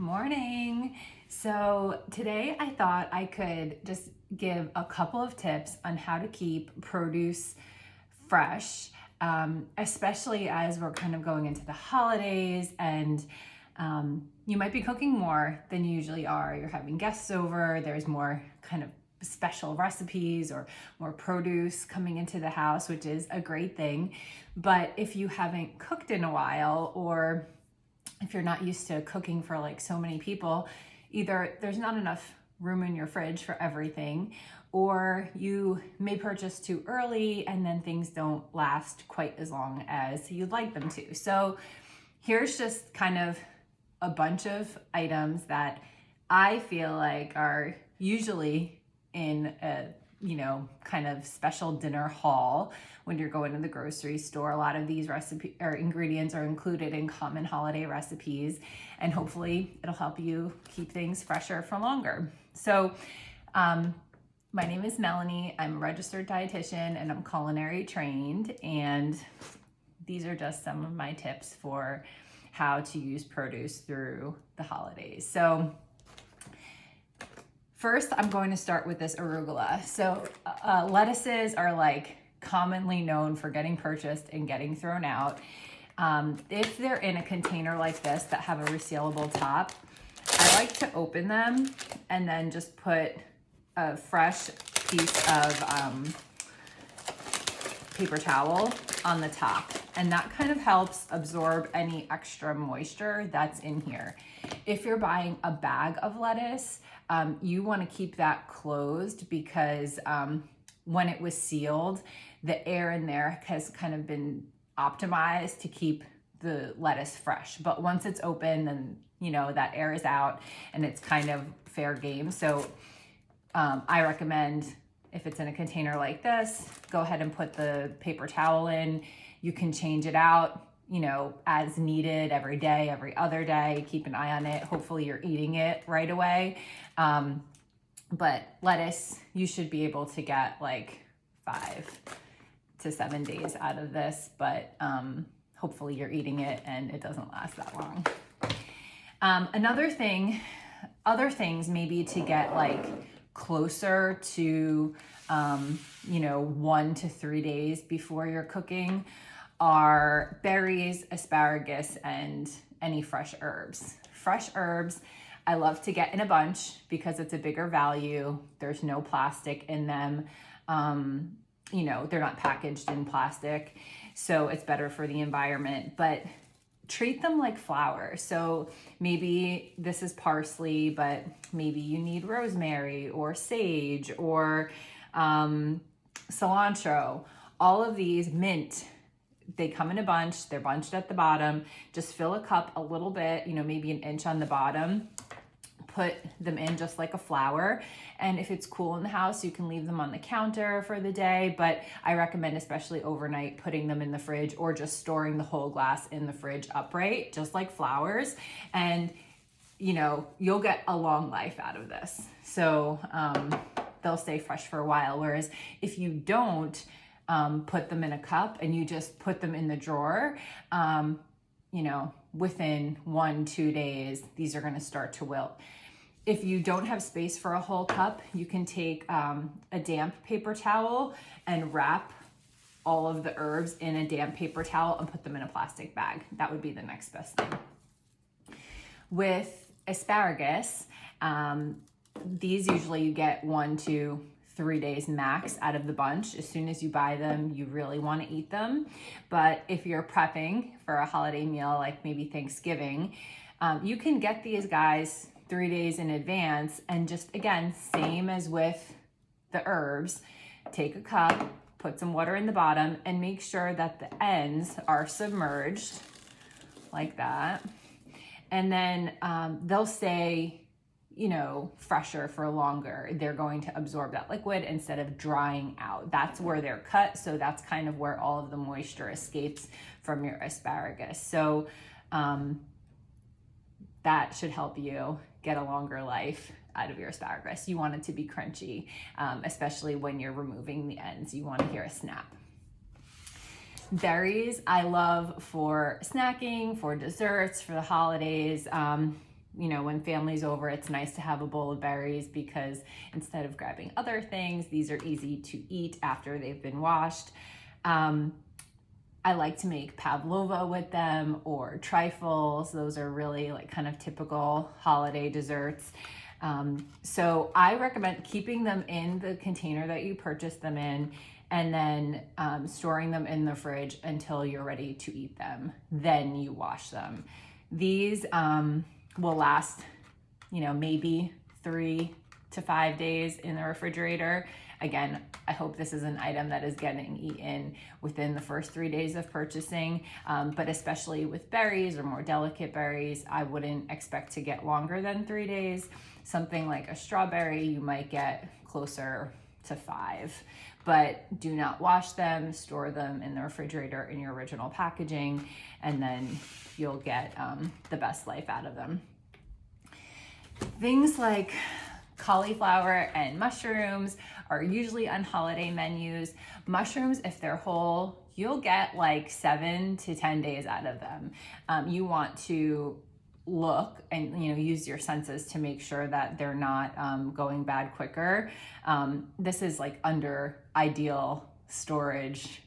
Morning. So today I thought I could just give a couple of tips on how to keep produce fresh, especially as we're kind of going into the holidays and you might be cooking more than you usually are. You're having guests over, there's more kind of special recipes or more produce coming into the house, which is a great thing. But if you haven't cooked in a while, or if you're not used to cooking for like so many people, either there's not enough room in your fridge for everything, or you may purchase too early and then things don't last quite as long as you'd like them to. So here's just kind of a bunch of items that I feel like are usually in a kind of special dinner haul when you're going to the grocery store. A lot of these recipe or ingredients are included in common holiday recipes, and hopefully it'll help you keep things fresher for longer. So my name is Melanie. I'm a registered dietitian and I'm culinary trained, and these are just some of my tips for how to use produce through the holidays. So first, I'm going to start with this arugula. So lettuces are like commonly known for getting purchased and getting thrown out. If they're in a container like this that have a resealable top, I like to open them and then just put a fresh piece of paper towel on the top. And that kind of helps absorb any extra moisture that's in here. If you're buying a bag of lettuce, you want to keep that closed because when it was sealed, the air in there has kind of been optimized to keep the lettuce fresh. But once it's open, then that air is out and it's kind of fair game. So I recommend, if it's in a container like this, go ahead and put the paper towel in. You can change it out, as needed every day, every other day. Keep an eye on it. Hopefully you're eating it right away. But lettuce, you should be able to get like 5 to 7 days out of this, but hopefully you're eating it and it doesn't last that long. Other things maybe to get like closer to 1 to 3 days before you're cooking are berries, asparagus, and any fresh herbs. Fresh herbs, I love to get in a bunch because it's a bigger value. There's no plastic in them. They're not packaged in plastic, so it's better for the environment, but treat them like flowers. So maybe this is parsley, but maybe you need rosemary or sage or cilantro. All of these, mint, they come in a bunch. They're bunched at the bottom. Just fill a cup a little bit, maybe an inch on the bottom. Put them in just like a flower. And if it's cool in the house, you can leave them on the counter for the day. But I recommend, especially overnight, putting them in the fridge or just storing the whole glass in the fridge upright, just like flowers. And, you'll get a long life out of this. So they'll stay fresh for a while. Whereas if you don't put them in a cup and you just put them in the drawer, within 1-2 days, these are going to start to wilt. If you don't have space for a whole cup, you can take a damp paper towel and wrap all of the herbs in a damp paper towel and put them in a plastic bag. That would be the next best thing. With asparagus, these usually you get 1 to 3 days max out of the bunch. As soon as you buy them, you really want to eat them. But if you're prepping for a holiday meal, like maybe Thanksgiving, you can get these guys 3 days in advance. And just, again, same as with the herbs, take a cup, put some water in the bottom, and make sure that the ends are submerged like that. And then they'll stay fresher for longer. They're going to absorb that liquid instead of drying out. That's where they're cut. So that's kind of where all of the moisture escapes from your asparagus. So that should help you get a longer life out of your asparagus. You want it to be crunchy, especially when you're removing the ends. You want to hear a snap. Berries, I love for snacking, for desserts, for the holidays. You know, when family's over, it's nice to have a bowl of berries because instead of grabbing other things, these are easy to eat after they've been washed. I like to make pavlova with them or trifles. Those are really like kind of typical holiday desserts. So I recommend keeping them in the container that you purchased them in, and then storing them in the fridge until you're ready to eat them. Then you wash them. These will last, you know, maybe 3 to 5 days in the refrigerator. Again, I hope this is an item that is getting eaten within the first 3 days of purchasing, but especially with berries or more delicate berries, I wouldn't expect to get longer than 3 days. Something like a strawberry, you might get closer to 5, but do not wash them, store them in the refrigerator in your original packaging, and then you'll get the best life out of them. Things like cauliflower and mushrooms are usually on holiday menus. Mushrooms, if they're whole, you'll get like 7 to 10 days out of them. You want to look and, you know, use your senses to make sure that they're not going bad quicker. This is like under ideal storage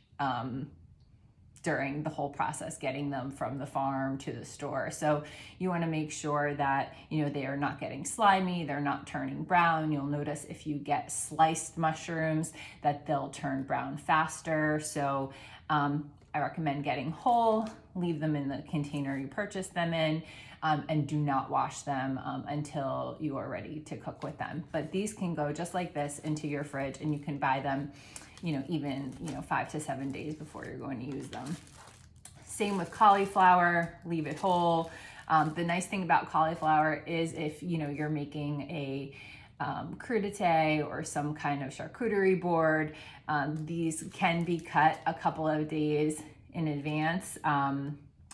during the whole process, getting them from the farm to the store. So you want to make sure that, you know, they are not getting slimy, they're not turning brown. You'll notice if you get sliced mushrooms that they'll turn brown faster. So I recommend getting whole, leave them in the container you purchased them in, and do not wash them until you are ready to cook with them. But these can go just like this into your fridge, and you can buy them, you know, even, you know, 5 to 7 days before you're going to use them. Same with cauliflower, leave it whole. The nice thing about cauliflower is if, you know, you're making a crudité or some kind of charcuterie board, these can be cut a couple of days in advance,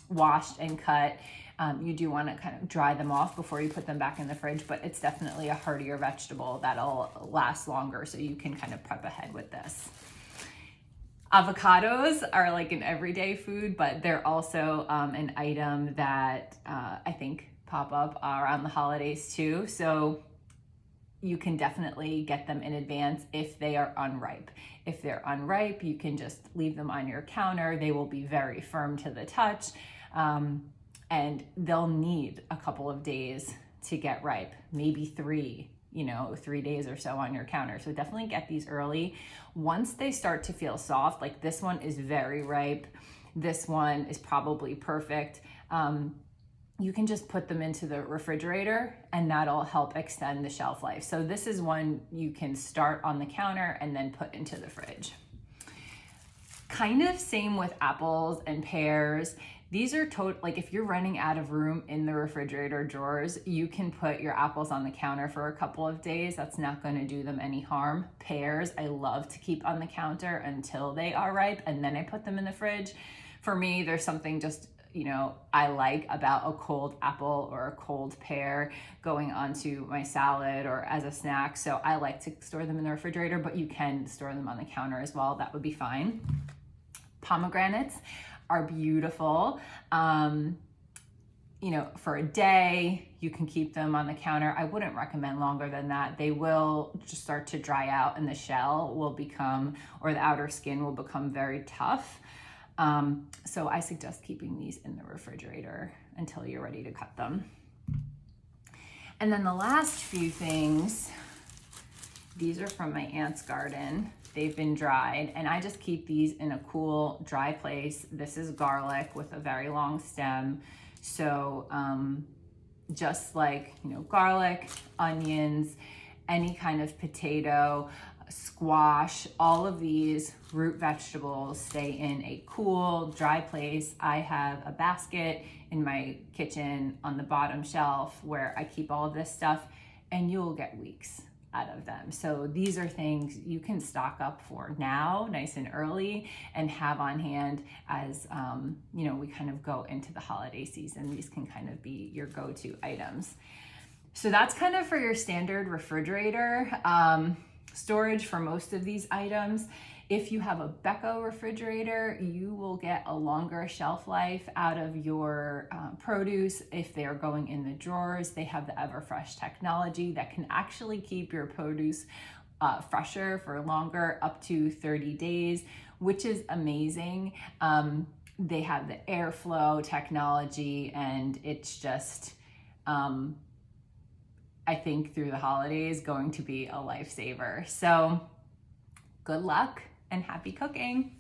washed and cut. You do want to kind of dry them off before you put them back in the fridge, but it's definitely a heartier vegetable that'll last longer, so you can kind of prep ahead with this. Avocados are like an everyday food, but they're also an item that I think pop up around the holidays too. So you can definitely get them in advance if they are unripe. If they're unripe, you can just leave them on your counter. They will be very firm to the touch. And they'll need a couple of days to get ripe, maybe 3 days or so on your counter. So definitely get these early. Once they start to feel soft, like this one is very ripe, this one is probably perfect, you can just put them into the refrigerator and that'll help extend the shelf life. So this is one you can start on the counter and then put into the fridge. Kind of same with apples and pears. These are like if you're running out of room in the refrigerator drawers, you can put your apples on the counter for a couple of days. That's not going to do them any harm. Pears, I love to keep on the counter until they are ripe, and then I put them in the fridge. For me, there's something just, you know, I like about a cold apple or a cold pear going onto my salad or as a snack. So I like to store them in the refrigerator, but you can store them on the counter as well. That would be fine. Pomegranates are beautiful. You know, for a day, you can keep them on the counter. I wouldn't recommend longer than that. They will just start to dry out and the shell will become, or the outer skin will become very tough. So I suggest keeping these in the refrigerator until you're ready to cut them. And then the last few things, these are from my aunt's garden. They've been dried, and I just keep these in a cool, dry place. This is garlic with a very long stem. So just like, you know, garlic, onions, any kind of potato, squash, all of these root vegetables stay in a cool, dry place. I have a basket in my kitchen on the bottom shelf where I keep all of this stuff, and you'll get weeks out of them. So these are things you can stock up for now, nice and early, and have on hand as, you know, we kind of go into the holiday season. These can kind of be your go-to items. So that's kind of for your standard refrigerator storage for most of these items. If you have a Beko refrigerator, you will get a longer shelf life out of your produce. If they're going in the drawers, they have the Everfresh technology that can actually keep your produce fresher for longer, up to 30 days, which is amazing. They have the airflow technology, and it's just, I think through the holidays, going to be a lifesaver. So good luck and happy cooking.